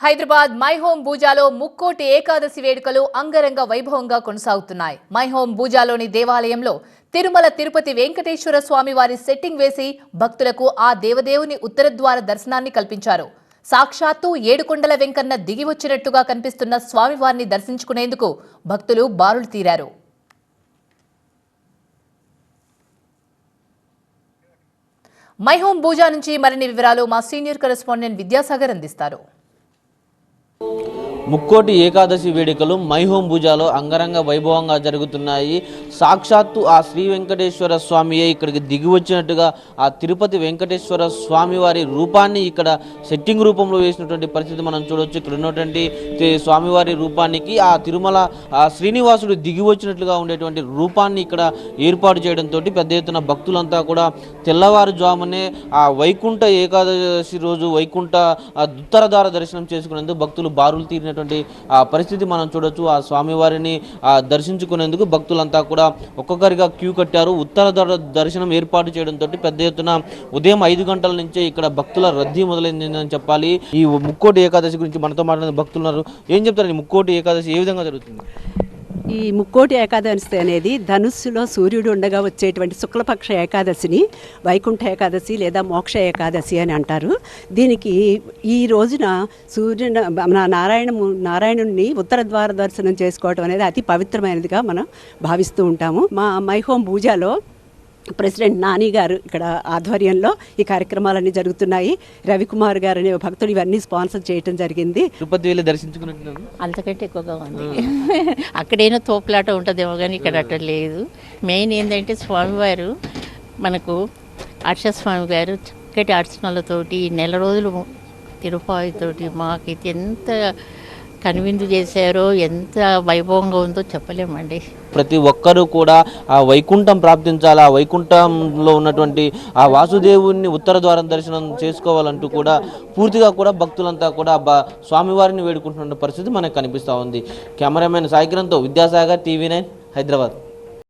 Hyderabad my home బూజాలో Mukkoti Ekadashi వేడుకలు అంగరంగ వైభవంగా కొనసాగుతున్నాయి. మై హోమ్ బూజాలోని దేవాలయంలో తిరుమల తిరుపతి వెంకటేశ్వర స్వామి వారి సెట్టింగ్ వేసి భక్తులకు ఆ దేవదేవుని ఉత్తరద్వార దర్శనాన్ని కల్పించారు. సాక్షాత్తు ఏడుకొండల వెంకన్న దిగి వచ్చినట్టుగా కనిపిస్తున్న స్వామివారిని దర్శించుకునేందుకు భక్తులు బారులు తీరారు. మై హోమ్ బూజా నుంచి మరిన్ని వివరాలు మా సీనియర్ కరెస్పాండెంట్ విద్యాసాగర్ అందిస్తారు. ముక్కోటి ఏకాదశి వేడుకలు మై హోమ్ బూజాలో అంగరంగ వైభవంగా జరుగుతున్నాయి. సాక్షాత్తు ఆ శ్రీ వెంకటేశ్వర స్వామియే ఇక్కడికి దిగి వచ్చినట్టుగా ఆ తిరుపతి వెంకటేశ్వర స్వామి వారి రూపాన్ని ఇక్కడ సెట్టింగ్ రూపంలో వేసినటువంటి పరిస్థితి మనం చూడవచ్చు. ఇక్కడ ఉన్నటువంటి స్వామివారి రూపానికి ఆ తిరుమల శ్రీనివాసుడు దిగి వచ్చినట్లుగా ఉండేటువంటి రూపాన్ని ఇక్కడ ఏర్పాటు చేయడంతో పెద్ద ఎత్తున భక్తులంతా కూడా తెల్లవారుజామునే ఆ వైకుంఠ ఏకాదశి రోజు వైకుంఠ ఉత్తరద్వార దర్శనం చేసుకునేందుకు భక్తులు బారులు తీరినటువంటి పరిస్థితి మనం చూడొచ్చు. ఆ స్వామివారిని దర్శించుకునేందుకు భక్తులంతా కూడా ఒక్కొక్కరిగా క్యూ కట్టారు. ఉత్తర దర్శనం ఏర్పాటు చేయడంతో పెద్ద ఎత్తున ఉదయం 5 గంటల నుంచే ఇక్కడ భక్తుల రద్దీ మొదలైందని చెప్పాలి. ఈ ముక్కోటి ఏకాదశి గురించి మనతో మాట్లాడిన భక్తులు ఉన్నారు. ఏం చెప్తారు? ముక్కోటి ఏకాదశి ఏ విధంగా జరుగుతుంది? ఈ ముక్కోటి ఏకాదశి అనేది ధనుస్సులో సూర్యుడు ఉండగా వచ్చేటువంటి శుక్లపక్ష ఏకాదశిని వైకుంఠ ఏకాదశి లేదా మోక్ష ఏకాదశి అని అంటారు. దీనికి ఈ రోజున నారాయణుడిని ఉత్తర ద్వార దర్శనం చేసుకోవడం అనేది అతి పవిత్రమైనదిగా మనం భావిస్తూ ఉంటాము. మా మై హోమ్ బూజాలో ప్రెసిడెంట్ నాని గారు ఇక్కడ ఆధ్వర్యంలో ఈ కార్యక్రమాలన్నీ జరుగుతున్నాయి. రవికుమార్ గారు అనే భక్తుడు ఇవన్నీ స్పాన్సర్ చేయడం జరిగింది. తిరుపతి వెళ్ళి దర్శించుకున్నట్టు అంతకంటే ఎక్కువగా ఉంది. అక్కడైనా తోపులాట ఉంటుందేమో కానీ ఇక్కడ అట్లా లేదు. మెయిన్ ఏంటంటే స్వామివారు మనకు అర్షస్వామి గారు చక్కటి అర్చనలతోటి నెల రోజులు తిరుపాయితోటి మాకైతే ఎంత కనువిందు చేశారో, ఎంత వైభవంగా ఉందో చెప్పలేమండి. ప్రతి ఒక్కరూ కూడా ఆ వైకుంఠం ప్రాప్తించాలి, ఆ వైకుంఠంలో ఉన్నటువంటి ఆ వాసుదేవుని ఉత్తర ద్వారం దర్శనం చేసుకోవాలంటూ కూడా పూర్తిగా కూడా భక్తులంతా కూడా స్వామివారిని వేడుకుంటున్న పరిస్థితి మనకు కనిపిస్తూ ఉంది. కెమెరామెన్ సాయికిరణ్తో విద్యాసాగర్, TV9 హైదరాబాద్.